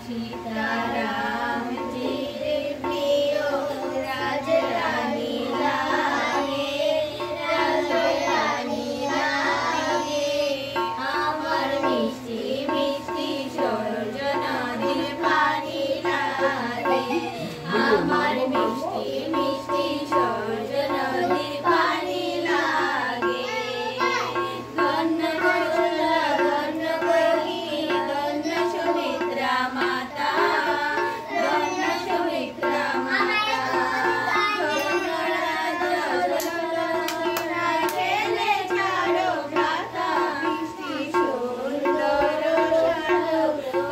सीताराम जी प्रिय राजा रानी लागे, राजा रानी लागे আমার মিষ্টি মিষ্টি সরজ নদীর পানি লাগে, আমার মিষ্টি মিষ্টি সরজ নদীর পানি লাগে। ধন্য কমলা ধন্য কহি ধন্য সুমিত্রা মাতা, ধন্য সুমিত্রা মাতা, ধন্য রাজা খেলে ছাড়ো ভ্রাতা, মিষ্টি সুন্দর সাধু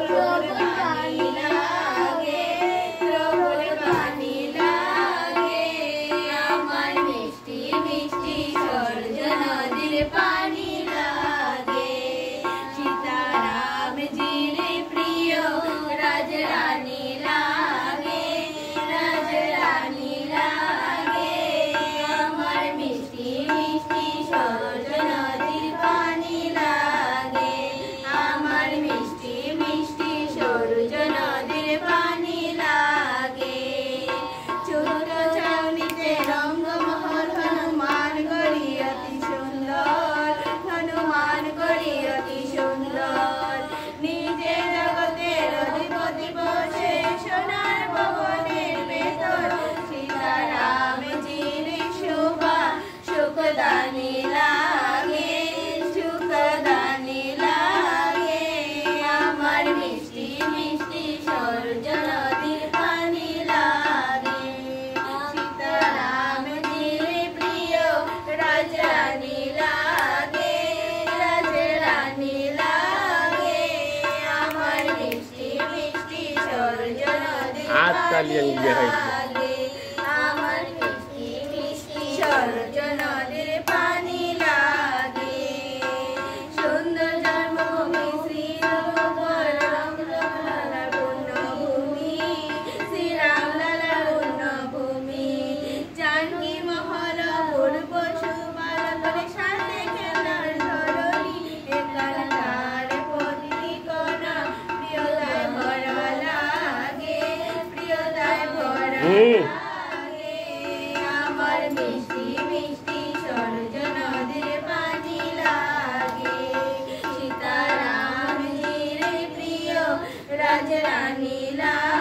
প্রভুর পানি লাগে, প্রভুর পানি লাগে আমার মিষ্টি মিষ্টি সরজ নদীর পানি লাগে। सीताराम जी प्रिय राजा रानी लागे, राजा रानी लागे আমার মিষ্টি মিষ্টি সরজ নদীর পানি লাগে, আমার মিষ্টি মিষ্টি সরজ নদীর পানি লাগে। ছোট ছাউনিতে রঙ্গমহল হনুমান গড়ি অতি সুন্দর, হনুমান গড়ি অতি সুন্দর নিজে জগতের অধিপতি বসে সোনার ভবনের ভেতর। सीताराम জির শোভা সুখদানি লাগে, সুখদানি লাগে আমার মিষ্টি মিষ্টি সরজ নদীর পানি লাগে। सीताराम জির প্রিয় রাজা রানী লাগে, রাজা রানী লাগে আমার মিষ্টি মিষ্টি সরজ নদীর পানি লাগে, আমার মিষ্টি মিষ্টি সরজ নদীর পানি লাগে। সুন্দর জন্মভূমি শ্রীরামলালার পুণ্যভূমি, শ্রীরামলালার পুণ্যভূমি জানকী মহল পূর্ব সুবালকের সাথে খেলার ধরণী, এখানকার প্রতিটি কণা প্রিয়তায় ভরা লাগে, প্রিয়তায় ভরা লাগে আমার মিষ্টি মিষ্টি সরজ নদীর পানি লাগে। सीताराम जी प्रिय राजा रानी लागे।